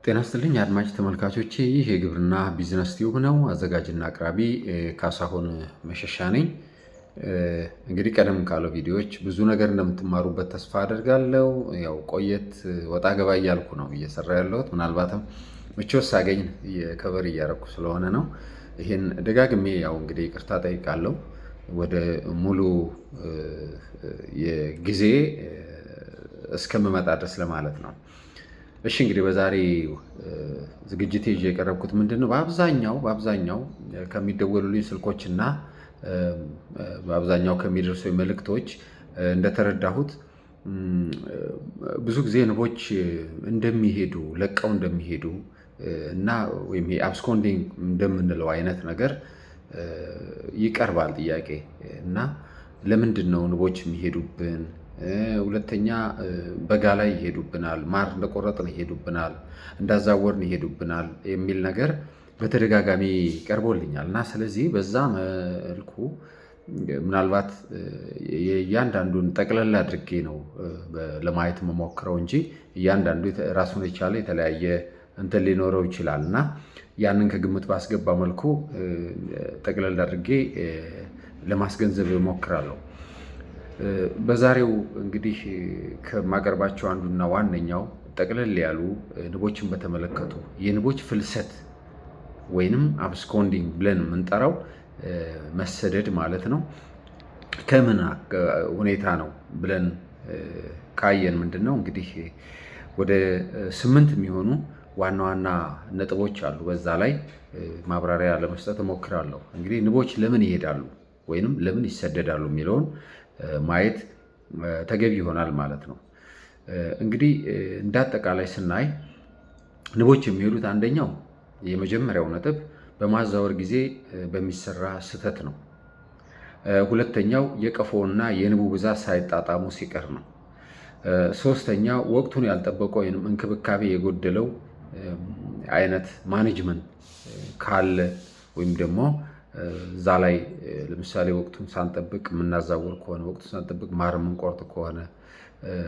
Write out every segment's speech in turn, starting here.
ጤና ይስጥልኝ አድማጭ ተመልካቾቼ፣ ይህ የግብርና ቢዝነስ ቲዩብ ነው። አዘጋጅና አቅራቢ ካሳሁን መሸሻ ነኝ። እንግዲህ ቀደም ካለው ቪዲዮዎች ብዙ ነገር እንደምትማሩበት ተስፋ አደርጋለሁ። ያው ቆየት ወጣ ገባ እያልኩ ነው እየሰራ ያለሁት። ምናልባትም ምቾት ሳገኝ የከቨር እያደረኩ ስለሆነ ነው። ይህን ደጋግሜ ያው እንግዲህ ይቅርታ ጠይቃለሁ። ወደ ሙሉ የጊዜ እስከምመጣ ድረስ ለማለት ነው። እሺ እንግዲህ በዛሬ ዝግጅቴ ይዤ የቀረብኩት ምንድነው በአብዛኛው ከሚደወሉልኝ ስልኮችና በአብዛኛው ከሚደርሱ መልእክቶች እንደተረዳሁት ብዙ ጊዜ ንቦች እንደሚሄዱ ለቀው እንደሚሄዱ እና ወይም አብስኮንዲንግ እንደምንለው አይነት ነገር ይቀርባል ጥያቄ እና ለምንድን ነው ንቦች የሚሄዱብን? ሁለተኛ በጋ ላይ ይሄዱብናል፣ ማር እንደቆረጥን ይሄዱብናል፣ እንዳዛወርን ይሄዱብናል የሚል ነገር በተደጋጋሚ ቀርቦልኛል እና ስለዚህ በዛ መልኩ ምናልባት እያንዳንዱን ጠቅለል አድርጌ ነው ለማየት መሞክረው እንጂ እያንዳንዱ ራሱን የቻለ የተለያየ እንትን ሊኖረው ይችላል እና ያንን ከግምት ባስገባ መልኩ ጠቅለል አድርጌ ለማስገንዘብ እሞክራለሁ። በዛሬው እንግዲህ ከማቀርባቸው አንዱና ዋነኛው ጠቅለል ያሉ ንቦችን በተመለከቱ የንቦች ፍልሰት ወይንም አብስኮንዲንግ ብለን የምንጠራው መሰደድ ማለት ነው ከምን ሁኔታ ነው ብለን ካየን ምንድን ነው እንግዲህ ወደ 8 የሚሆኑ ዋና ዋና ነጥቦች አሉ። በዛ ላይ ማብራሪያ ለመስጠት እሞክራለሁ። እንግዲህ ንቦች ለምን ይሄዳሉ ወይንም ለምን ይሰደዳሉ የሚለውን ማየት ተገቢ ይሆናል ማለት ነው። እንግዲህ እንዳጠቃላይ ስናይ ንቦች የሚሄዱት አንደኛው የመጀመሪያው ነጥብ በማዛወር ጊዜ በሚሰራ ስህተት ነው። ሁለተኛው የቀፎና የንቡ ብዛት ሳይጣጣሙ ሲቀር ነው። ሶስተኛው ወቅቱን ያልጠበቀ ወይም እንክብካቤ የጎደለው አይነት ማኔጅመንት ካለ ወይም ደግሞ እዛ ላይ ለምሳሌ ወቅቱን ሳንጠብቅ የምናዛውር ከሆነ ወቅቱን ሳንጠብቅ ማር የምንቆርጥ ከሆነ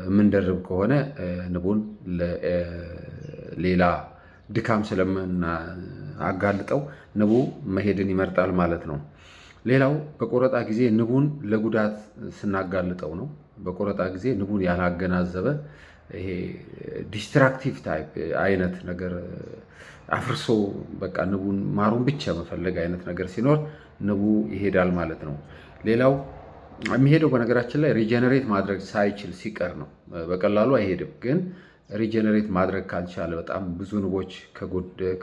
የምንደርብ ከሆነ ንቡን ሌላ ድካም ስለምናጋልጠው ንቡ መሄድን ይመርጣል ማለት ነው። ሌላው በቆረጣ ጊዜ ንቡን ለጉዳት ስናጋልጠው ነው። በቆረጣ ጊዜ ንቡን ያላገናዘበ ይሄ ዲስትራክቲቭ ታይፕ አይነት ነገር አፍርሶ በቃ ንቡን ማሩን ብቻ መፈለግ አይነት ነገር ሲኖር ንቡ ይሄዳል ማለት ነው። ሌላው የሚሄደው በነገራችን ላይ ሪጀነሬት ማድረግ ሳይችል ሲቀር ነው። በቀላሉ አይሄድም፣ ግን ሪጀነሬት ማድረግ ካልቻለ በጣም ብዙ ንቦች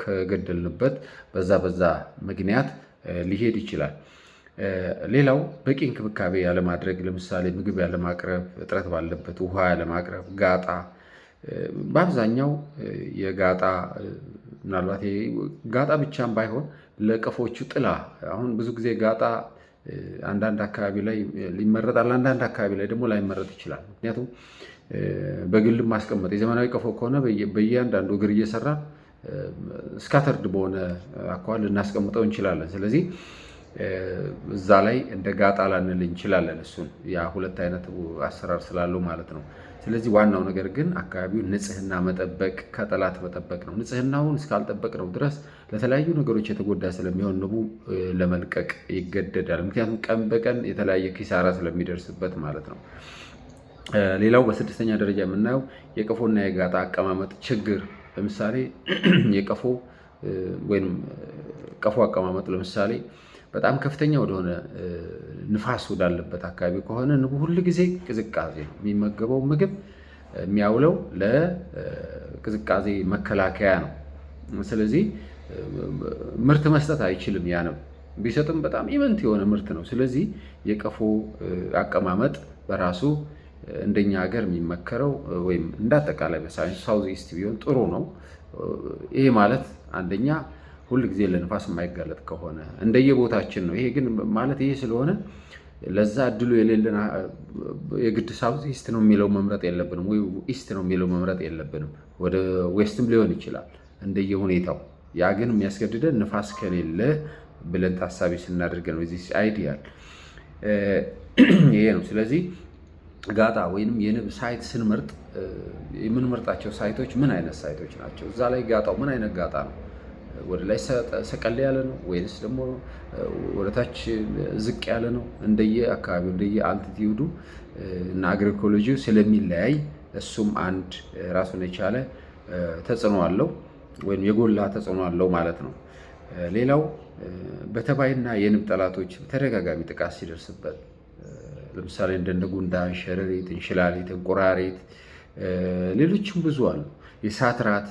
ከገደልንበት በዛ ምክንያት ሊሄድ ይችላል። ሌላው በቂ እንክብካቤ ያለማድረግ፣ ለምሳሌ ምግብ ያለማቅረብ፣ እጥረት ባለበት ውሃ ያለማቅረብ፣ ጋጣ በአብዛኛው የጋጣ ምናልባት ጋጣ ብቻም ባይሆን ለቀፎቹ ጥላ። አሁን ብዙ ጊዜ ጋጣ አንዳንድ አካባቢ ላይ ሊመረጣል፣ አንዳንድ አካባቢ ላይ ደግሞ ላይመረጥ ይችላል። ምክንያቱም በግልም ማስቀመጥ የዘመናዊ ቀፎ ከሆነ በእያንዳንዱ እግር እየሰራ ስካተርድ በሆነ አኳኋን ልናስቀምጠው እንችላለን። ስለዚህ እዛ ላይ እንደ ጋጣ ላንል እንችላለን። እሱን ያ ሁለት አይነት አሰራር ስላለው ማለት ነው። ስለዚህ ዋናው ነገር ግን አካባቢውን ንጽህና መጠበቅ ከጠላት መጠበቅ ነው። ንጽህናውን እስካልጠበቅ ነው ድረስ ለተለያዩ ነገሮች የተጎዳ ስለሚሆን ንቡ ለመልቀቅ ይገደዳል። ምክንያቱም ቀን በቀን የተለያየ ኪሳራ ስለሚደርስበት ማለት ነው። ሌላው በስድስተኛ ደረጃ የምናየው የቀፎና የጋጣ አቀማመጥ ችግር። ለምሳሌ የቀፎ ወይም ቀፎ አቀማመጥ ለምሳሌ በጣም ከፍተኛ ወደሆነ ንፋስ ወዳለበት አካባቢ ከሆነ ንቡ ሁል ጊዜ ቅዝቃዜ ነው የሚመገበው። ምግብ የሚያውለው ለቅዝቃዜ መከላከያ ነው። ስለዚህ ምርት መስጠት አይችልም። ያ ንብ ቢሰጥም በጣም ኢመንት የሆነ ምርት ነው። ስለዚህ የቀፎ አቀማመጥ በራሱ እንደኛ ሀገር የሚመከረው ወይም እንዳጠቃላይ በሳይንስ ሳውዝ ኢስት ቢሆን ጥሩ ነው። ይሄ ማለት አንደኛ ሁል ጊዜ ለንፋስ የማይጋለጥ ከሆነ እንደየቦታችን ነው። ይሄ ግን ማለት ይሄ ስለሆነ ለዛ እድሉ የሌለን የግድ ሳውዝ ኢስት ነው የሚለው መምረጥ የለብንም፣ ወይ ኢስት ነው የሚለው መምረጥ የለብንም። ወደ ዌስትም ሊሆን ይችላል እንደየሁኔታው። ያ ግን የሚያስገድደን ንፋስ ከሌለ ብለን ታሳቢ ስናደርግ ነው። እዚህ አይዲያል ይሄ ነው። ስለዚህ ጋጣ ወይንም የንብ ሳይት ስንመርጥ የምንመርጣቸው ሳይቶች ምን አይነት ሳይቶች ናቸው? እዛ ላይ ጋጣው ምን አይነት ጋጣ ነው? ወደ ላይ ሰቀል ያለ ነው ወይስ ደግሞ ወደ ታች ዝቅ ያለ ነው? እንደየ አካባቢው እንደየ አልቲቲዩዱ እና አግሪኮሎጂው ስለሚለያይ እሱም አንድ ራሱን የቻለ ተጽዕኖ አለው ወይም የጎላ ተጽዕኖ አለው ማለት ነው። ሌላው በተባይና የንብ ጠላቶች ተደጋጋሚ ጥቃት ሲደርስበት ለምሳሌ እንደ ጉንዳን፣ ሸረሪት፣ እንሽላሊት፣ እንቁራሪት ሌሎችም ብዙ አሉ። የእሳት ራት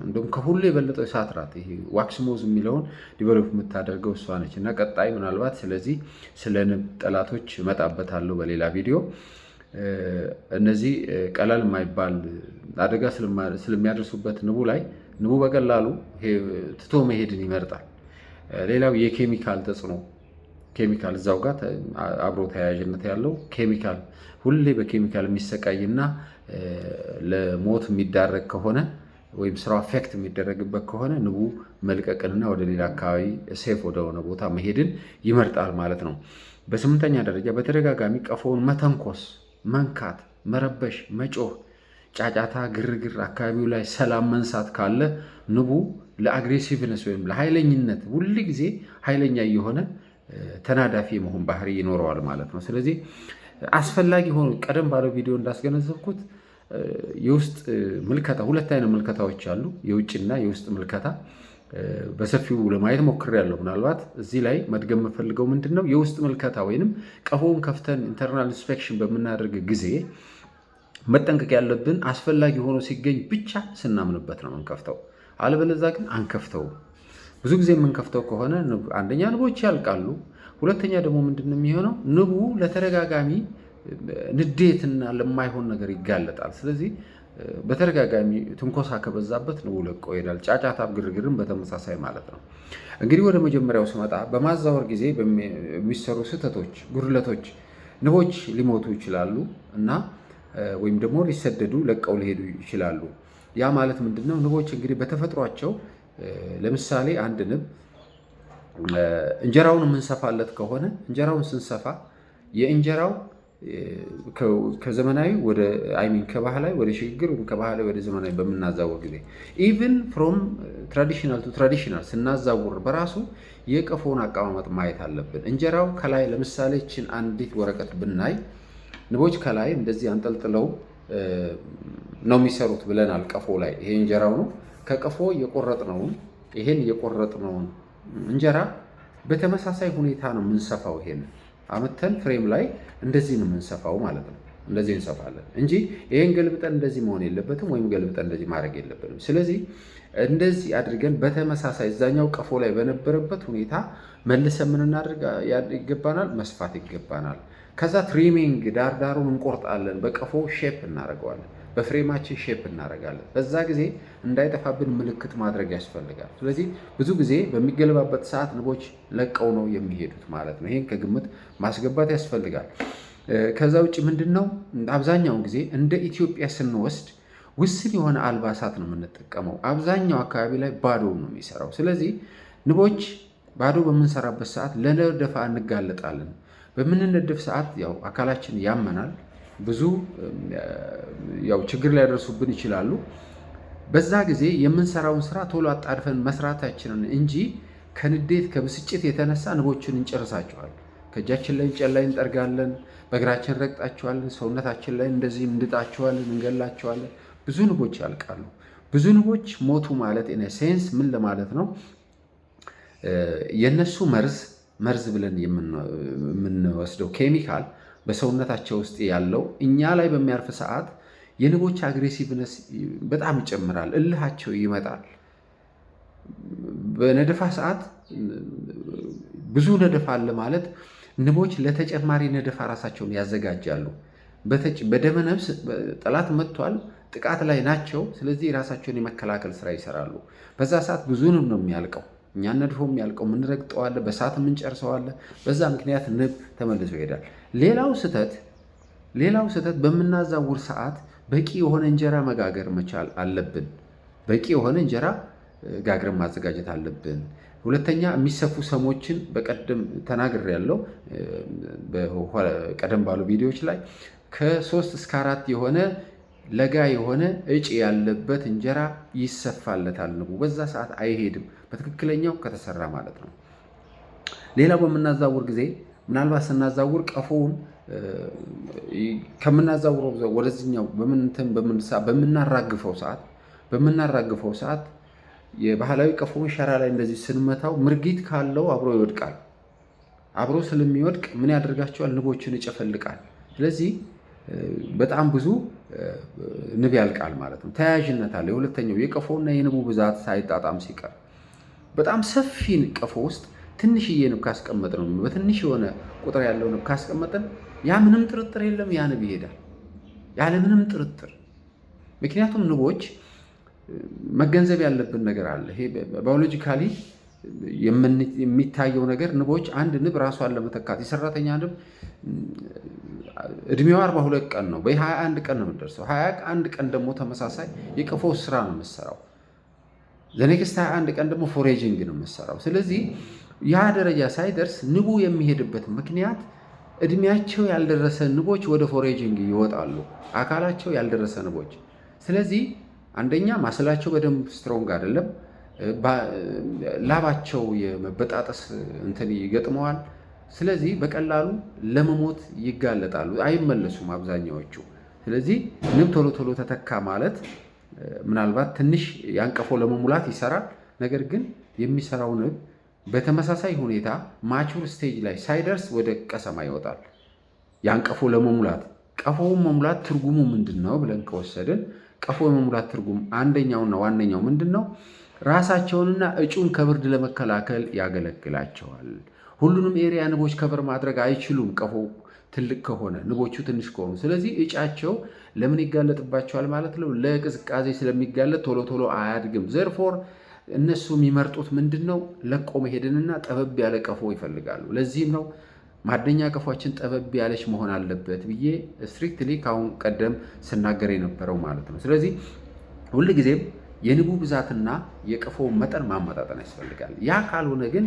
እንደውም ከሁሉ የበለጠው የእሳት ራት ይሄ ዋክስሞዝ የሚለውን ዲቨሎፕ የምታደርገው እሷ ነች እና ቀጣይ ምናልባት ስለዚህ ስለ ንብ ጠላቶች እመጣበታለሁ በሌላ ቪዲዮ። እነዚህ ቀላል የማይባል አደጋ ስለሚያደርሱበት ንቡ ላይ ንቡ በቀላሉ ትቶ መሄድን ይመርጣል። ሌላው የኬሚካል ተጽዕኖ ኬሚካል እዛው ጋር አብሮ ተያያዥነት ያለው ኬሚካል ሁሌ በኬሚካል የሚሰቃይና ለሞት የሚዳረግ ከሆነ ወይም ስራው አፌክት የሚደረግበት ከሆነ ንቡ መልቀቅንና ወደ ሌላ አካባቢ ሴፍ ወደሆነ ቦታ መሄድን ይመርጣል ማለት ነው። በስምንተኛ ደረጃ በተደጋጋሚ ቀፎውን መተንኮስ፣ መንካት፣ መረበሽ፣ መጮህ፣ ጫጫታ፣ ግርግር፣ አካባቢው ላይ ሰላም መንሳት ካለ ንቡ ለአግሬሲቭነስ ወይም ለኃይለኝነት ሁል ጊዜ ኃይለኛ እየሆነ ተናዳፊ የመሆን ባህሪ ይኖረዋል ማለት ነው። ስለዚህ አስፈላጊ ሆኖ ቀደም ባለው ቪዲዮ እንዳስገነዘብኩት የውስጥ ምልከታ ሁለት አይነት ምልከታዎች አሉ። የውጭና የውስጥ ምልከታ በሰፊው ለማየት ሞክሬያለሁ። ምናልባት እዚህ ላይ መድገም የምፈልገው ምንድን ነው፣ የውስጥ ምልከታ ወይንም ቀፎውን ከፍተን ኢንተርናል ኢንስፔክሽን በምናደርግ ጊዜ መጠንቀቅ ያለብን አስፈላጊ ሆኖ ሲገኝ ብቻ ስናምንበት ነው የምንከፍተው። አለበለዚያ ግን አንከፍተውም። ብዙ ጊዜ የምንከፍተው ከሆነ አንደኛ ንቦች ያልቃሉ፣ ሁለተኛ ደግሞ ምንድን ነው የሚሆነው፣ ንቡ ለተደጋጋሚ ንዴትና ለማይሆን ነገር ይጋለጣል። ስለዚህ በተደጋጋሚ ትንኮሳ ከበዛበት ንቡ ለቆ ይሄዳል። ጫጫታም ግርግርም በተመሳሳይ ማለት ነው። እንግዲህ ወደ መጀመሪያው ስመጣ በማዛወር ጊዜ በሚሰሩ ስህተቶች፣ ጉድለቶች ንቦች ሊሞቱ ይችላሉ እና ወይም ደግሞ ሊሰደዱ ለቀው ሊሄዱ ይችላሉ። ያ ማለት ምንድን ነው? ንቦች እንግዲህ በተፈጥሯቸው ለምሳሌ አንድ ንብ እንጀራውን የምንሰፋለት ከሆነ እንጀራውን ስንሰፋ የእንጀራው ከዘመናዊ ወደ ከባህላዊ ወደ ሽግግር ወይም ከባህላዊ ወደ ዘመናዊ በምናዛወር ጊዜ ኢቭን ፍሮም ትራዲሽናል ቱ ትራዲሽናል ስናዛውር በራሱ የቀፎውን አቀማመጥ ማየት አለብን። እንጀራው ከላይ ለምሳሌ ችን አንዲት ወረቀት ብናይ ንቦች ከላይ እንደዚህ አንጠልጥለው ነው የሚሰሩት ብለናል። ቀፎ ላይ ይሄ እንጀራው ነው። ከቀፎ የቆረጥነውን ይሄን የቆረጥነውን እንጀራ በተመሳሳይ ሁኔታ ነው የምንሰፋው። ይሄን አመተን ፍሬም ላይ እንደዚህ ነው የምንሰፋው ማለት ነው። እንደዚህ እንሰፋለን እንጂ ይሄን ገልብጠን እንደዚህ መሆን የለበትም፣ ወይም ገልብጠን እንደዚህ ማድረግ የለበትም። ስለዚህ እንደዚህ አድርገን በተመሳሳይ እዛኛው ቀፎ ላይ በነበረበት ሁኔታ መልሰን ምን እናድርግ ይገባናል? መስፋት ይገባናል። ከዛ ትሪሚንግ ዳርዳሩን እንቆርጣለን። በቀፎ ሼፕ እናደርገዋለን፣ በፍሬማችን ሼፕ እናደርጋለን። በዛ ጊዜ እንዳይጠፋብን ምልክት ማድረግ ያስፈልጋል። ስለዚህ ብዙ ጊዜ በሚገለባበት ሰዓት ንቦች ለቀው ነው የሚሄዱት ማለት ነው። ይሄን ከግምት ማስገባት ያስፈልጋል። ከዛ ውጭ ምንድን ነው አብዛኛውን ጊዜ እንደ ኢትዮጵያ ስንወስድ ውስን የሆነ አልባሳት ነው የምንጠቀመው። አብዛኛው አካባቢ ላይ ባዶ ነው የሚሰራው። ስለዚህ ንቦች ባዶ በምንሰራበት ሰዓት ለነደፋ እንጋለጣለን። በምንነደፍ ሰዓት ያው አካላችን ያመናል። ብዙ ያው ችግር ሊያደርሱብን ይችላሉ። በዛ ጊዜ የምንሰራውን ስራ ቶሎ አጣድፈን መስራታችንን እንጂ ከንዴት ከብስጭት የተነሳ ንቦችን እንጨርሳቸዋለን። ከእጃችን ላይ እንጨት ላይ እንጠርጋለን፣ በእግራችን ረግጣቸዋለን፣ ሰውነታችን ላይ እንደዚህ እንድጣቸዋለን፣ እንገላቸዋለን። ብዙ ንቦች ያልቃሉ። ብዙ ንቦች ሞቱ ማለት ኢን ሴንስ ምን ለማለት ነው? የነሱ መርዝ ብለን የምንወስደው ኬሚካል በሰውነታቸው ውስጥ ያለው እኛ ላይ በሚያርፍ ሰዓት የንቦች አግሬሲቭነስ በጣም ይጨምራል፣ እልሃቸው ይመጣል። በነደፋ ሰዓት ብዙ ነደፋ አለ ማለት ንቦች ለተጨማሪ ነደፋ ራሳቸውን ያዘጋጃሉ። በደመ ነፍስ ጠላት መጥቷል፣ ጥቃት ላይ ናቸው። ስለዚህ ራሳቸውን የመከላከል ስራ ይሰራሉ። በዛ ሰዓት ብዙ ንብ ነው የሚያልቀው። እኛ ነድፎ የሚያልቀው የምንረግጠዋለ፣ በሰዓት የምንጨርሰዋለ። በዛ ምክንያት ንብ ተመልሶ ይሄዳል። ሌላው ስህተት በምናዛውር ሰዓት በቂ የሆነ እንጀራ መጋገር መቻል አለብን። በቂ የሆነ እንጀራ ጋግረን ማዘጋጀት አለብን። ሁለተኛ የሚሰፉ ሰሞችን በቀደም ተናግሬያለሁ። ቀደም ባሉ ቪዲዮዎች ላይ ከ3 እስከ 4 የሆነ ለጋ የሆነ እጭ ያለበት እንጀራ ይሰፋለታል። ንቡ በዛ ሰዓት አይሄድም፣ በትክክለኛው ከተሰራ ማለት ነው። ሌላው በምናዛውር ጊዜ ምናልባት ስናዛውር ቀፎውን ከምናዛውረው ወደዚህኛው በምናራግፈው ሰዓት የባህላዊ ቀፎውን ሸራ ላይ እንደዚህ ስንመታው ምርጊት ካለው አብሮ ይወድቃል። አብሮ ስለሚወድቅ ምን ያደርጋቸዋል? ንቦችን ይጨፈልቃል። ስለዚህ በጣም ብዙ ንብ ያልቃል ማለት ነው። ተያያዥነት አለ። የሁለተኛው የቀፎና የንቡ ብዛት ሳይጣጣም ሲቀር በጣም ሰፊ ቀፎ ውስጥ ትንሽዬ ንብ ካስቀመጥን ነው፣ በትንሽ የሆነ ቁጥር ያለው ንብ ካስቀመጥን ያ ምንም ጥርጥር የለም ያ ንብ ይሄዳል ያለ ምንም ጥርጥር። ምክንያቱም ንቦች መገንዘብ ያለብን ነገር አለ። ይሄ ባዮሎጂካሊ የሚታየው ነገር ንቦች አንድ ንብ ራሷን ለመተካት የሰራተኛ ንብ እድሜዋ 42 ቀን ነው፣ በ21 ቀን ነው የምትደርሰው። 21 ቀን ደግሞ ተመሳሳይ የቀፎ ስራ ነው የምትሰራው። ዘኔክስት 21 ቀን ደግሞ ፎሬጂንግ ነው የምትሰራው። ስለዚህ ያ ደረጃ ሳይደርስ ንቡ የሚሄድበት ምክንያት እድሜያቸው ያልደረሰ ንቦች ወደ ፎሬጂንግ ይወጣሉ፣ አካላቸው ያልደረሰ ንቦች። ስለዚህ አንደኛ ማስላቸው በደንብ ስትሮንግ አይደለም፣ ላባቸው የመበጣጠስ እንትን ይገጥመዋል። ስለዚህ በቀላሉ ለመሞት ይጋለጣሉ፣ አይመለሱም አብዛኛዎቹ። ስለዚህ ንብ ቶሎ ቶሎ ተተካ ማለት ምናልባት ትንሽ ያንቀፎ ለመሙላት ይሰራል። ነገር ግን የሚሰራው ንብ በተመሳሳይ ሁኔታ ማቹር ስቴጅ ላይ ሳይደርስ ወደ ቀሰማ ይወጣል። ያንቀፎ ለመሙላት ቀፎውን መሙላት ትርጉሙ ምንድን ነው ብለን ከወሰድን ቀፎ የመሙላት ትርጉም አንደኛውና ዋነኛው ምንድን ነው? ራሳቸውንና እጩን ከብርድ ለመከላከል ያገለግላቸዋል። ሁሉንም ኤሪያ ንቦች ከበር ማድረግ አይችሉም፣ ቀፎ ትልቅ ከሆነ ንቦቹ ትንሽ ከሆኑ። ስለዚህ እጫቸው ለምን ይጋለጥባቸዋል ማለት ነው? ለቅዝቃዜ ስለሚጋለጥ ቶሎ ቶሎ አያድግም። ዘርፎር እነሱ የሚመርጡት ምንድን ነው? ለቆ መሄድንና ጠበብ ያለ ቀፎ ይፈልጋሉ። ለዚህም ነው ማደኛ ቀፏችን ጠበብ ያለች መሆን አለበት ብዬ ስትሪክትሊ ካሁን ቀደም ስናገር የነበረው ማለት ነው። ስለዚህ ሁልጊዜም የንቡ ብዛትና የቀፎ መጠን ማመጣጠን ያስፈልጋል። ያ ካልሆነ ግን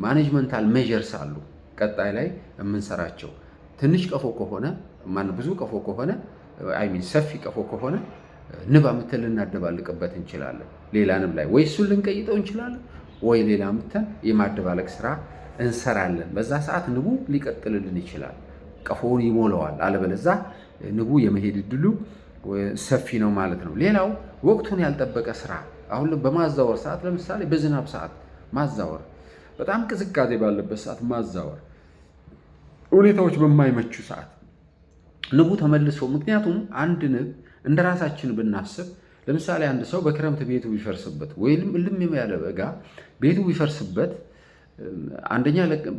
ማኔጅመንታል ሜዠርስ አሉ ቀጣይ ላይ የምንሰራቸው። ትንሽ ቀፎ ከሆነ ብዙ ቀፎ ከሆነ ሰፊ ቀፎ ከሆነ ንብ አምተን ልናደባልቅበት እንችላለን። ሌላ ንብ ላይ ወይ እሱን ልንቀይጠው እንችላለን፣ ወይ ሌላ አምተን የማደባለቅ ስራ እንሰራለን። በዛ ሰዓት ንቡ ሊቀጥልልን ይችላል፣ ቀፎውን ይሞላዋል። አለበለዛ ንቡ የመሄድ እድሉ ሰፊ ነው ማለት ነው። ሌላው ወቅቱን ያልጠበቀ ስራ፣ አሁን በማዛወር ሰዓት ለምሳሌ በዝናብ ሰዓት ማዛወር፣ በጣም ቅዝቃዜ ባለበት ሰዓት ማዛወር፣ ሁኔታዎች በማይመቹ ሰዓት ንቡ ተመልሶ ምክንያቱም አንድ ንብ እንደ ራሳችን ብናስብ ለምሳሌ አንድ ሰው በክረምት ቤቱ ቢፈርስበት ወይም እልም ያለ በጋ ቤቱ ቢፈርስበት አንደኛ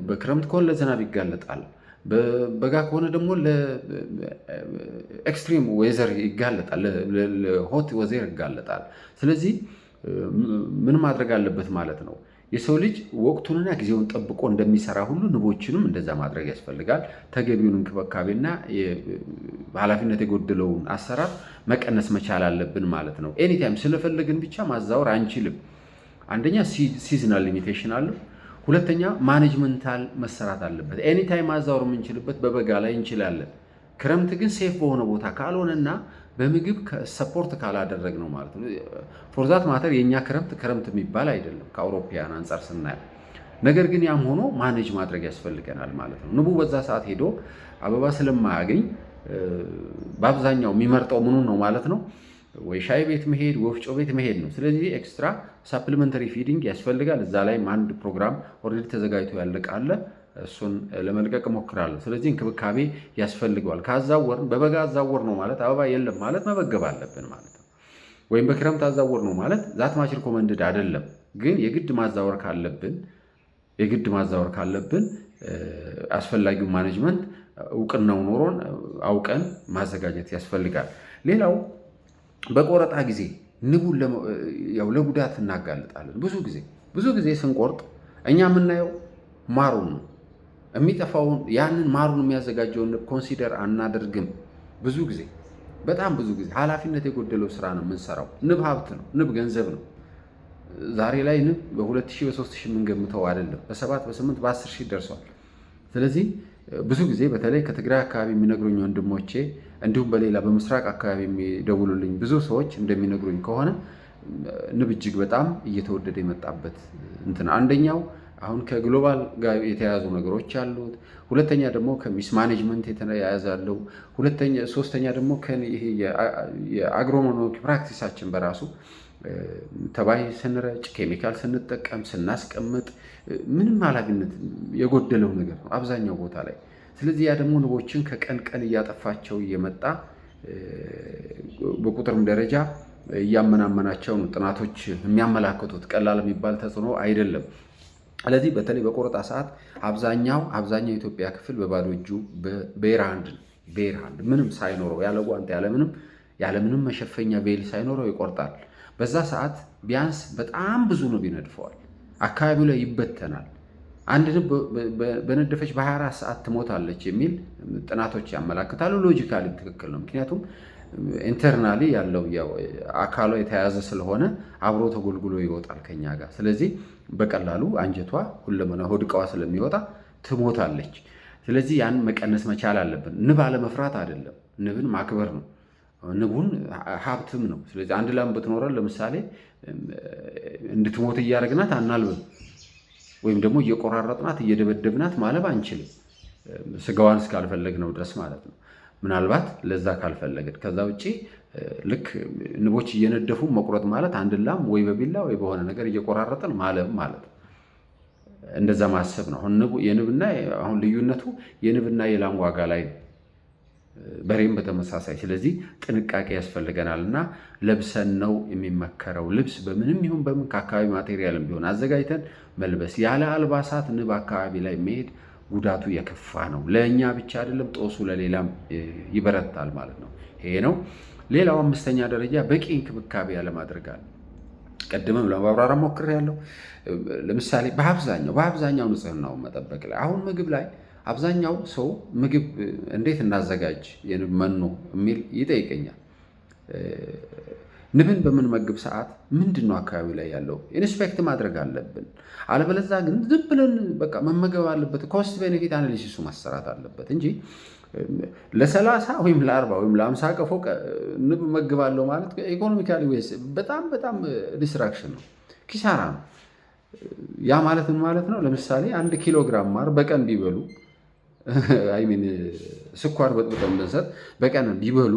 በክረምት ከሆነ ለዝናብ ይጋለጣል፣ በጋ ከሆነ ደግሞ ለኤክስትሪም ዌዘር ይጋለጣል፣ ለሆት ዌዘር ይጋለጣል። ስለዚህ ምን ማድረግ አለበት ማለት ነው? የሰው ልጅ ወቅቱንና ጊዜውን ጠብቆ እንደሚሰራ ሁሉ ንቦችንም እንደዛ ማድረግ ያስፈልጋል። ተገቢውን እንክብካቤና ኃላፊነት የጎደለውን አሰራር መቀነስ መቻል አለብን ማለት ነው። ኤኒታይም ስለፈለግን ብቻ ማዛወር አንችልም። አንደኛ ሲዝናል ሊሚቴሽን አለው። ሁለተኛ ማኔጅመንታል መሰራት አለበት። ኤኒታይም ማዛወር የምንችልበት በበጋ ላይ እንችላለን። ክረምት ግን ሴፍ በሆነ ቦታ ካልሆነና በምግብ ሰፖርት ካላደረግ ነው ማለት ነው። ፎርዛት ማተር የእኛ ክረምት የሚባል አይደለም ከአውሮፓውያን አንጻር ስናየው። ነገር ግን ያም ሆኖ ማኔጅ ማድረግ ያስፈልገናል ማለት ነው። ንቡ በዛ ሰዓት ሄዶ አበባ ስለማያገኝ በአብዛኛው የሚመርጠው ምኑን ነው ማለት ነው? ወይ ሻይ ቤት መሄድ፣ ወፍጮ ቤት መሄድ ነው። ስለዚህ ኤክስትራ ሳፕሊመንተሪ ፊዲንግ ያስፈልጋል። እዛ ላይም አንድ ፕሮግራም ኦልሬዲ ተዘጋጅቶ ያለቃለ፣ እሱን ለመልቀቅ እሞክራለሁ። ስለዚህ እንክብካቤ ያስፈልገዋል። ካዛወርን በበጋ አዛወር ነው ማለት አበባ የለም ማለት መመገብ አለብን ማለት ነው። ወይም በክረምት አዛወር ነው ማለት ዛት ማች ሪኮመንድድ አይደለም። ግን የግድ ማዛወር ካለብን አስፈላጊው ማኔጅመንት እውቅናው ኖሮን አውቀን ማዘጋጀት ያስፈልጋል። ሌላው በቆረጣ ጊዜ ንቡን ለጉዳት እናጋልጣለን። ብዙ ጊዜ ስንቆርጥ እኛ የምናየው ማሩን ነው የሚጠፋውን። ያንን ማሩን የሚያዘጋጀውን ንብ ኮንሲደር አናደርግም። በጣም ብዙ ጊዜ ኃላፊነት የጎደለው ስራ ነው የምንሰራው። ንብ ሀብት ነው። ንብ ገንዘብ ነው። ዛሬ ላይ ንብ በ2000 በ3000 የምንገምተው አይደለም። በ7 በ8 በ10 ሺህ ደርሷል። ስለዚህ ብዙ ጊዜ በተለይ ከትግራይ አካባቢ የሚነግሩኝ ወንድሞቼ እንዲሁም በሌላ በምስራቅ አካባቢ የሚደውሉልኝ ብዙ ሰዎች እንደሚነግሩኝ ከሆነ ንብ እጅግ በጣም እየተወደደ የመጣበት እንትን አንደኛው አሁን ከግሎባል ጋር የተያያዙ ነገሮች አሉት። ሁለተኛ ደግሞ ከሚስ ማኔጅመንት የተያያዘ አለው። ሶስተኛ ደግሞ ይሄ የአግሮኖሚክ ፕራክቲሳችን በራሱ ተባይ ስንረጭ፣ ኬሚካል ስንጠቀም፣ ስናስቀምጥ ምንም ኃላፊነት የጎደለው ነገር ነው አብዛኛው ቦታ ላይ። ስለዚህ ያ ደግሞ ንቦችን ከቀን ቀን እያጠፋቸው እየመጣ በቁጥርም ደረጃ እያመናመናቸው ነው ጥናቶች የሚያመላክቱት። ቀላል የሚባል ተጽዕኖ አይደለም። ስለዚህ በተለይ በቆረጣ ሰዓት አብዛኛው የኢትዮጵያ ክፍል በባዶ እጁ ቤር ሃንድ ምንም ሳይኖረው ያለ ጓንት ያለምንም መሸፈኛ ቬል ሳይኖረው ይቆርጣል። በዛ ሰዓት ቢያንስ በጣም ብዙ ንብ ይነድፈዋል። አካባቢው ላይ ይበተናል። አንድ ንብ በነደፈች በ24 ሰዓት ትሞታለች የሚል ጥናቶች ያመላክታሉ። ሎጂካሊ ትክክል ነው። ምክንያቱም ኢንተርናሊ ያለው አካሏ የተያዘ ስለሆነ አብሮ ተጎልጉሎ ይወጣል ከኛ ጋር። ስለዚህ በቀላሉ አንጀቷ ሁለመና ሆድቃዋ ስለሚወጣ ትሞታለች። ስለዚህ ያን መቀነስ መቻል አለብን። ንብ አለመፍራት አይደለም፣ ንብን ማክበር ነው። ንቡን ሀብትም ነው። ስለዚህ አንድ ላም ብትኖረን ለምሳሌ እንድትሞት እያደረግናት አናልብም፣ ወይም ደግሞ እየቆራረጥናት እየደበደብናት ማለብ አንችልም፣ ስጋዋን እስካልፈለግነው ድረስ ማለት ነው። ምናልባት ለዛ ካልፈለግን፣ ከዛ ውጭ ልክ ንቦች እየነደፉ መቁረጥ ማለት አንድ ላም ወይ በቢላ ወይ በሆነ ነገር እየቆራረጥን ማለብ ማለት ነው። እንደዛ ማሰብ ነው። አሁን ልዩነቱ የንብና የላም ዋጋ ላይ ነው። በሬም በተመሳሳይ። ስለዚህ ጥንቃቄ ያስፈልገናል እና ለብሰን ነው የሚመከረው። ልብስ በምንም ይሁን በምን ከአካባቢ ማቴሪያልም ቢሆን አዘጋጅተን መልበስ። ያለ አልባሳት ንብ አካባቢ ላይ መሄድ ጉዳቱ የከፋ ነው። ለእኛ ብቻ አይደለም፣ ጦሱ ለሌላም ይበረታል ማለት ነው። ይሄ ነው። ሌላው 5ኛ ደረጃ በቂ እንክብካቤ ያለማድረግ አለ። ቀድመም ለማብራራት ሞክሬያለሁ። ለምሳሌ በአብዛኛው ንጽህናውን መጠበቅ ላይ አሁን ምግብ ላይ አብዛኛው ሰው ምግብ እንዴት እናዘጋጅ የንብ መኖ የሚል ይጠይቀኛል። ንብን በምንመግብ ሰዓት ምንድን ነው አካባቢ ላይ ያለው ኢንስፔክት ማድረግ አለብን። አለበለዛ ግን ዝም ብለን በቃ መመገብ አለበት። ኮስት ቤኔፊት አናሊሲሱ ማሰራት አለበት እንጂ ለ30 ወይም ለ40 ወይም ለ50 ቀፎ ንብ መግባለሁ ማለት ኢኮኖሚካሊ ወይስ በጣም ዲስትራክሽን ነው፣ ኪሳራ ነው። ያ ማለት ምን ማለት ነው? ለምሳሌ 1 ኪሎ ግራም ማር በቀን ቢበሉ ስኳር በጥብጠን ብንሰጥ በቀን ቢበሉ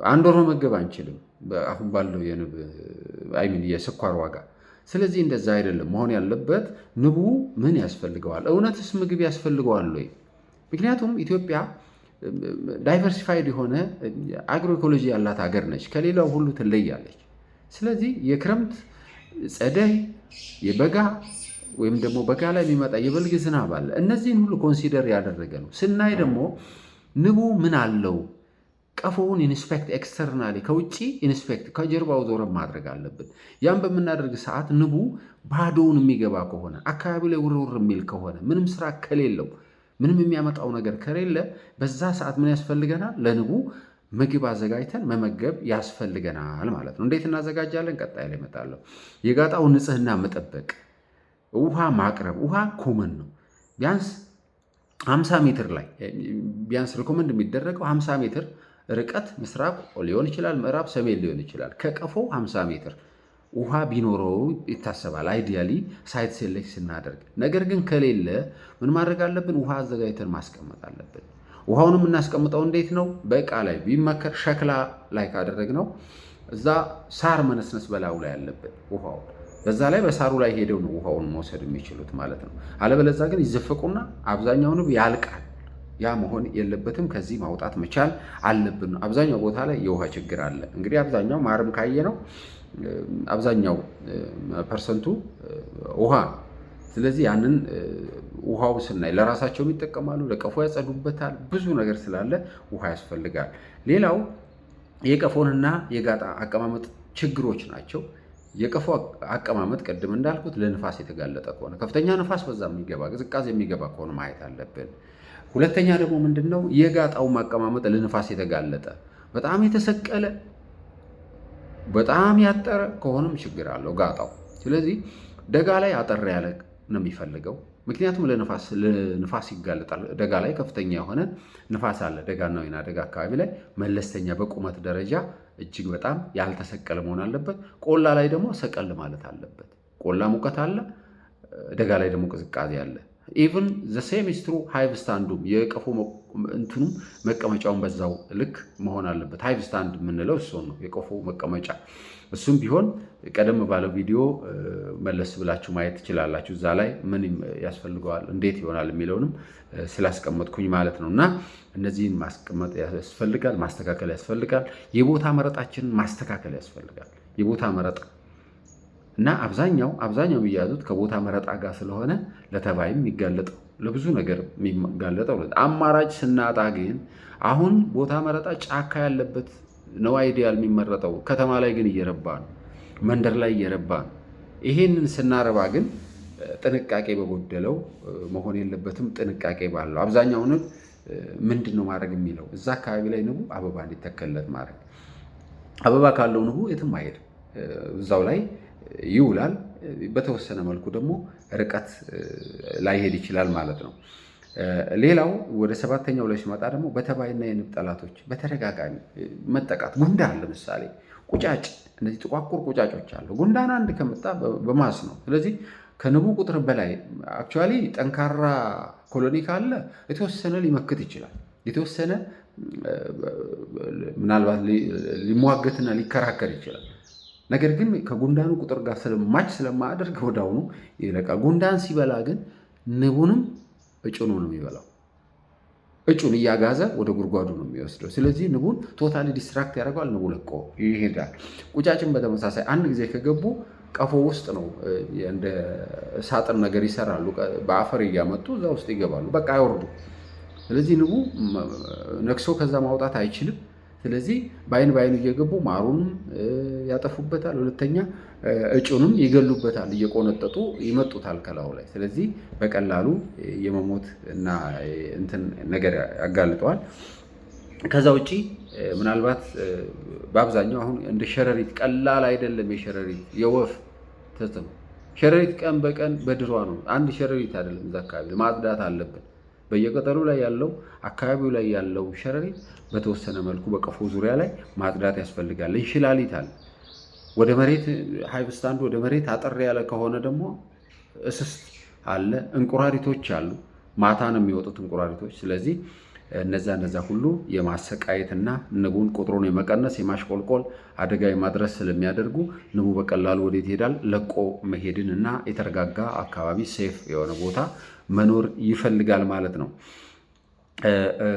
1 ወር መመገብ አንችልም አሁን ባለው የስኳር ዋጋ። ስለዚህ እንደዛ አይደለም መሆን ያለበት። ንቡ ምን ያስፈልገዋል? እውነትስ ምግብ ያስፈልገዋል ወይ? ምክንያቱም ኢትዮጵያ ዳይቨርሲፋይድ የሆነ አግሮኢኮሎጂ ያላት ሀገር ነች፣ ከሌላው ሁሉ ትለያለች። ስለዚህ የክረምት ጸደይ፣ የበጋ ወይም ደግሞ በጋ ላይ የሚመጣ የበልግ ዝናብ አለ። እነዚህን ሁሉ ኮንሲደር ያደረገ ነው። ስናይ ደግሞ ንቡ ምን አለው? ቀፎውን ኢንስፔክት ኤክስተርናሊ ከውጭ ኢንስፔክት ከጀርባው ዞረን ማድረግ አለብን። ያን በምናደርግ ሰዓት ንቡ ባዶውን የሚገባ ከሆነ አካባቢ ላይ ውርውር የሚል ከሆነ ምንም ስራ ከሌለው ምንም የሚያመጣው ነገር ከሌለ በዛ ሰዓት ምን ያስፈልገናል? ለንቡ ምግብ አዘጋጅተን መመገብ ያስፈልገናል ማለት ነው። እንዴት እናዘጋጃለን? ቀጣይ ላይ እመጣለሁ። የጋጣውን ንጽህና መጠበቅ፣ ውሃ ማቅረብ። ውሃ ኮመን ነው። ቢያንስ 50 ሜትር ላይ ቢያንስ ሪኮመንድ የሚደረገው 50 ሜትር ርቀት ምስራቅ ሊሆን ይችላል፣ ምዕራብ፣ ሰሜን ሊሆን ይችላል። ከቀፎ 50 ሜትር ውሃ ቢኖረው ይታሰባል፣ አይዲያሊ ሳይት ሴሌክት ስናደርግ። ነገር ግን ከሌለ ምን ማድረግ አለብን? ውሃ አዘጋጅተን ማስቀመጥ አለብን። ውሃውን የምናስቀምጠው እንዴት ነው? በእቃ ላይ ቢመከር ሸክላ ላይ ካደረግነው እዛ ሳር መነስነስ በላዩ ላይ ያለብን ውሃው በዛ ላይ በሳሩ ላይ ሄደው ነው ውሃውን መውሰድ የሚችሉት ማለት ነው። አለበለዛ ግን ይዘፈቁና አብዛኛው ንብ ያልቃል። ያ መሆን የለበትም። ከዚህ ማውጣት መቻል አለብን። አብዛኛው ቦታ ላይ የውሃ ችግር አለ። እንግዲህ አብዛኛው ማርም ካየ ነው አብዛኛው ፐርሰንቱ ውሃ። ስለዚህ ያንን ውሃው ስናይ ለራሳቸውም ይጠቀማሉ፣ ለቀፎ ያጸዱበታል። ብዙ ነገር ስላለ ውሃ ያስፈልጋል። ሌላው የቀፎንና የጋጣ አቀማመጥ ችግሮች ናቸው። የቀፎ አቀማመጥ ቅድም እንዳልኩት ለንፋስ የተጋለጠ ከሆነ ከፍተኛ ንፋስ በዛ የሚገባ ቅዝቃዜ የሚገባ ከሆነ ማየት አለብን። ሁለተኛ ደግሞ ምንድነው? የጋጣው አቀማመጥ ለንፋስ የተጋለጠ በጣም የተሰቀለ በጣም ያጠረ ከሆነም ችግር አለው ጋጣው። ስለዚህ ደጋ ላይ አጠር ያለ ነው የሚፈልገው፣ ምክንያቱም ለንፋስ ይጋለጣል። ደጋ ላይ ከፍተኛ የሆነ ንፋስ አለ። ደጋና ወይና ደጋ አካባቢ ላይ መለስተኛ በቁመት ደረጃ እጅግ በጣም ያልተሰቀለ መሆን አለበት። ቆላ ላይ ደግሞ ሰቀል ማለት አለበት። ቆላ ሙቀት አለ፣ ደጋ ላይ ደግሞ ቅዝቃዜ አለ። ኢቭን ዘ ሴም ኢዝ ትሩ ሃይቭ ስታንዱም የቀፎ እንትኑ መቀመጫውን በዛው ልክ መሆን አለበት። ሃይቭ ስታንድ የምንለው እሱን ነው፣ የቀፎ መቀመጫ። እሱም ቢሆን ቀደም ባለው ቪዲዮ መለስ ብላችሁ ማየት ትችላላችሁ። እዛ ላይ ምን ያስፈልገዋል፣ እንዴት ይሆናል የሚለውንም ስላስቀመጥኩኝ ማለት ነው። እና እነዚህን ማስቀመጥ ያስፈልጋል፣ ማስተካከል ያስፈልጋል። የቦታ መረጣችንን ማስተካከል ያስፈልጋል። የቦታ መረጣ እና አብዛኛው የሚያዙት ከቦታ መረጣ ጋር ስለሆነ ለተባይም የሚጋለጠው ለብዙ ነገር የሚጋለጠው አማራጭ ስናጣ ግን አሁን ቦታ መረጣ ጫካ ያለበት ነው አይዲያል የሚመረጠው። ከተማ ላይ ግን እየረባ ነው፣ መንደር ላይ እየረባ ነው። ይሄንን ስናረባ ግን ጥንቃቄ በጎደለው መሆን የለበትም። ጥንቃቄ ባለው አብዛኛው ንብ ምንድን ነው ማድረግ የሚለው እዛ አካባቢ ላይ ንቡ አበባ እንዲተከልለት ማድረግ። አበባ ካለው ንቡ የትም አይሄድም፣ እዛው ላይ ይውላል። በተወሰነ መልኩ ደግሞ ርቀት ላይሄድ ይችላል ማለት ነው። ሌላው ወደ ሰባተኛው ላይ ሲመጣ ደግሞ በተባይና የንብ ጠላቶች በተደጋጋሚ መጠቃት። ጉንዳን ለምሳሌ ቁጫጭ፣ እነዚህ ጥቋቁር ቁጫጮች አሉ። ጉንዳን አንድ ከመጣ በማስ ነው። ስለዚህ ከንቡ ቁጥር በላይ አክቹዋሊ ጠንካራ ኮሎኒ ካለ የተወሰነ ሊመክት ይችላል። የተወሰነ ምናልባት ሊሟገትና ሊከራከር ይችላል። ነገር ግን ከጉንዳኑ ቁጥር ጋር ማች ስለማያደርግ ወዳውኑ ይለቃል። ጉንዳን ሲበላ ግን ንቡንም እጩኑ ነው የሚበላው። እጩን እያጋዘ ወደ ጉድጓዱ ነው የሚወስደው። ስለዚህ ንቡን ቶታሊ ዲስትራክት ያደርገዋል። ንቡ ለቆ ይሄዳል። ቁጫጭን በተመሳሳይ አንድ ጊዜ ከገቡ ቀፎ ውስጥ ነው እንደ ሳጥን ነገር ይሰራሉ። በአፈር እያመጡ እዛ ውስጥ ይገባሉ። በቃ አይወርዱ። ስለዚህ ንቡ ነክሶ ከዛ ማውጣት አይችልም። ስለዚህ በአይን እየገቡ ማሩንም ያጠፉበታል። ሁለተኛ እጩንም ይገሉበታል። እየቆነጠጡ ይመጡታል ከላዩ ላይ። ስለዚህ በቀላሉ የመሞት እና እንትን ነገር ያጋልጠዋል። ከዛ ውጪ ምናልባት በአብዛኛው አሁን እንደ ሸረሪት ቀላል አይደለም። የሸረሪት የወፍ ተጽዕኖ ሸረሪት ቀን በቀን በድሯ ነው። አንድ ሸረሪት አይደለም እዛ አካባቢ ማጽዳት አለብን። በየቀጠሉ ላይ ያለው አካባቢው ላይ ያለው ሸረሪት በተወሰነ መልኩ በቀፎ ዙሪያ ላይ ማጽዳት ያስፈልጋል። እንሽላሊት አለ ወደ መሬት ሃይቭ ስታንድ ወደ መሬት አጠር ያለ ከሆነ ደግሞ እስስት አለ። እንቁራሪቶች አሉ። ማታ ነው የሚወጡት እንቁራሪቶች። ስለዚህ እነዛ ሁሉ የማሰቃየትና ንቡን ቁጥሩን የመቀነስ የማሽቆልቆል አደጋ የማድረስ ስለሚያደርጉ ንቡ በቀላሉ ወዴት ይሄዳል? ለቆ መሄድን እና የተረጋጋ አካባቢ ሴፍ የሆነ ቦታ መኖር ይፈልጋል ማለት ነው።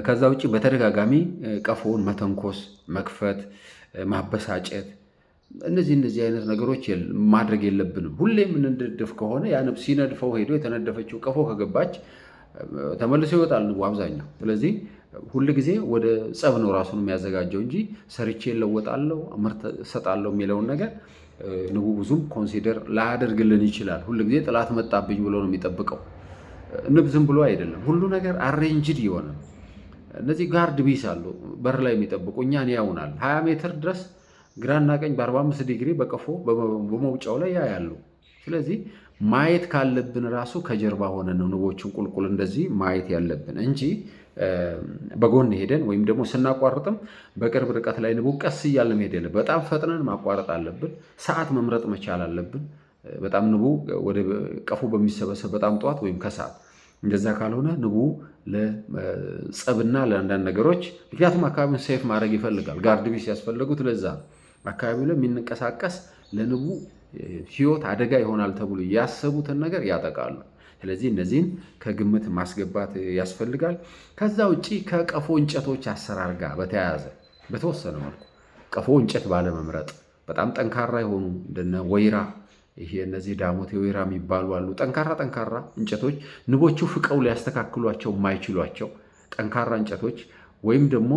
ከዛ ውጭ በተደጋጋሚ ቀፎውን መተንኮስ፣ መክፈት፣ ማበሳጨት እነዚህ አይነት ነገሮች ማድረግ የለብንም። ሁሌም የምንነድፍ ከሆነ ያ ንብ ሲነድፈው ሄዶ የተነደፈችው ቀፎ ከገባች ተመልሶ ይወጣል ንቡ አብዛኛው። ስለዚህ ሁል ጊዜ ወደ ጸብ ነው ራሱን የሚያዘጋጀው እንጂ ሰርቼ እለወጣለሁ ምርት እሰጣለሁ የሚለውን ነገር ንቡ ብዙም ኮንሲደር ላያደርግልን ይችላል። ሁል ጊዜ ጥላት መጣብኝ ብሎ ነው የሚጠብቀው። ንብ ዝም ብሎ አይደለም፣ ሁሉ ነገር አሬንጅድ የሆነ እነዚህ ጋርድ ቢስ አሉ በር ላይ የሚጠብቁ እኛን ያውናል። 20 ሜትር ድረስ ግራና ቀኝ በ45 ዲግሪ በቀፎ በመውጫው ላይ ያያሉ። ስለዚህ ማየት ካለብን ራሱ ከጀርባ ሆነ ነው ንቦችን ቁልቁል እንደዚህ ማየት ያለብን እንጂ በጎን ሄደን ወይም ደግሞ ስናቋርጥም በቅርብ ርቀት ላይ ንቡ ቀስ እያለ መሄድ የለብን። በጣም ፈጥነን ማቋረጥ አለብን። ሰዓት መምረጥ መቻል አለብን። በጣም ንቡ ወደ ቀፎ በሚሰበሰብ በጣም ጠዋት ወይም ከሰዓት እንደዛ ካልሆነ ንቡ ለጸብና ለአንዳንድ ነገሮች ምክንያቱም አካባቢውን ሴፍ ማድረግ ይፈልጋል። ጋርድ ቢስ ያስፈለጉት ለዛ አካባቢው ላይ የሚንቀሳቀስ ለንቡ ሕይወት አደጋ ይሆናል ተብሎ ያሰቡትን ነገር ያጠቃሉ። ስለዚህ እነዚህን ከግምት ማስገባት ያስፈልጋል። ከዛ ውጭ ከቀፎ እንጨቶች አሰራር ጋር በተያያዘ በተወሰነ መልኩ ቀፎ እንጨት ባለመምረጥ በጣም ጠንካራ የሆኑ እንደነ ወይራ ይሄ እነዚህ ዳሞቴ ወይራ የሚባሉ አሉ። ጠንካራ እንጨቶች ንቦቹ ፍቀው ሊያስተካክሏቸው የማይችሏቸው ጠንካራ እንጨቶች ወይም ደግሞ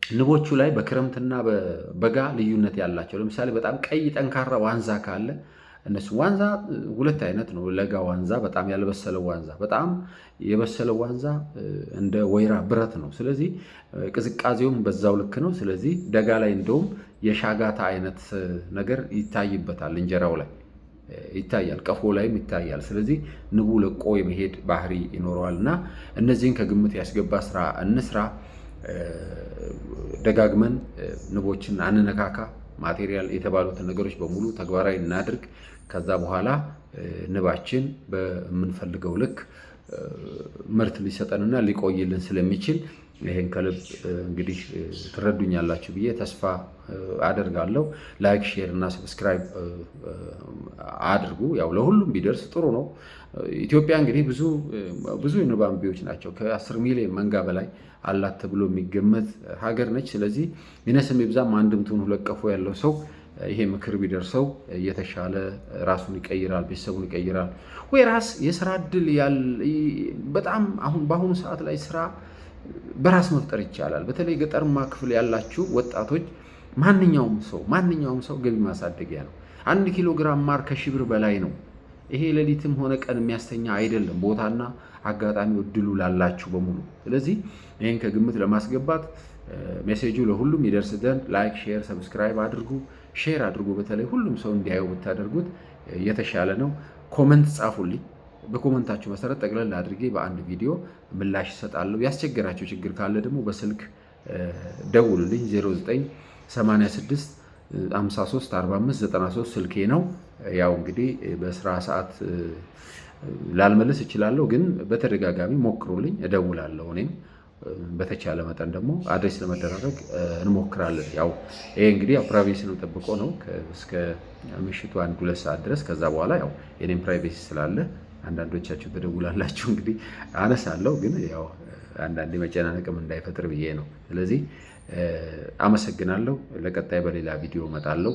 ንቦቹ ላይ በክረምትና በበጋ ልዩነት ያላቸው ለምሳሌ በጣም ቀይ ጠንካራ ዋንዛ ካለ እነሱ ዋንዛ ሁለት አይነት ነው። ለጋ ዋንዛ፣ በጣም ያልበሰለው ዋንዛ። በጣም የበሰለው ዋንዛ እንደ ወይራ ብረት ነው። ስለዚህ ቅዝቃዜውም በዛው ልክ ነው። ስለዚህ ደጋ ላይ እንደውም የሻጋታ አይነት ነገር ይታይበታል እንጀራው ላይ። ይታያል፣ ቀፎ ላይም ይታያል። ስለዚህ ንቡ ለቆ የመሄድ ባህሪ ይኖረዋል እና እነዚህን ከግምት ያስገባ ስራ እንስራ። ደጋግመን ንቦችን አንነካካ። ማቴሪያል የተባሉትን ነገሮች በሙሉ ተግባራዊ እናድርግ። ከዛ በኋላ ንባችን በምንፈልገው ልክ ምርት ሊሰጠንና ሊቆይልን ስለሚችል ይሄን ከልብ እንግዲህ ትረዱኛላችሁ ብዬ ተስፋ አደርጋለሁ። ላይክ፣ ሼር እና ሰብስክራይብ አድርጉ። ያው ለሁሉም ቢደርስ ጥሩ ነው። ኢትዮጵያ እንግዲህ ብዙ የንብ አንቢዎች ናቸው። ከ10 ሚሊዮን መንጋ በላይ አላት ተብሎ የሚገመት ሀገር ነች። ስለዚህ ይነስም ይብዛም አንድም ትሁን ሁለት ቀፎ ያለው ሰው ይሄ ምክር ቢደርሰው የተሻለ ራሱን ይቀይራል፣ ቤተሰቡን ይቀይራል። ወይ ራስ የስራ እድል በጣም በአሁኑ ሰዓት ላይ ስራ በራስ መፍጠር ይቻላል። በተለይ ገጠርማ ክፍል ያላችሁ ወጣቶች ማንኛውም ሰው ገቢ ማሳደጊያ ነው። 1 ኪሎ ግራም ማር ከ1000 ብር በላይ ነው። ይሄ ሌሊትም ሆነ ቀን የሚያስተኛ አይደለም፣ ቦታና አጋጣሚ እድሉ ላላችሁ በሙሉ። ስለዚህ ይህን ከግምት ለማስገባት ሜሴጁ ለሁሉም ይደርስ ዘንድ ላይክ፣ ሼር፣ ሰብስክራይብ አድርጉ። ሼር አድርጉ። በተለይ ሁሉም ሰው እንዲያየው ብታደርጉት የተሻለ ነው። ኮመንት ጻፉልኝ። በኮመንታችሁ መሰረት ጠቅለል አድርጌ በአንድ ቪዲዮ ምላሽ እሰጣለሁ። ያስቸገራችሁ ችግር ካለ ደግሞ በስልክ ደውሉልኝ። 0986 53 45 93 ስልኬ ነው። ያው እንግዲህ በስራ ሰዓት ላልመልስ እችላለሁ፣ ግን በተደጋጋሚ ሞክሩልኝ፣ እደውላለሁ። እኔም በተቻለ መጠን ደግሞ አድሬስ ለመደራረግ እንሞክራለን። ያው ይሄ እንግዲህ ያው ፕራይቬሲን ጠብቆ ነው እስከ ምሽቱ 1-2 ሰዓት ድረስ። ከዛ በኋላ ያው የኔም ፕራይቬሲ ስላለ አንዳንዶቻችሁ ተደውላላችሁ፣ እንግዲህ አነሳለሁ፣ ግን ያው አንዳንዴ መጨናነቅም እንዳይፈጥር ብዬ ነው። ስለዚህ አመሰግናለሁ። ለቀጣይ በሌላ ቪዲዮ እመጣለሁ።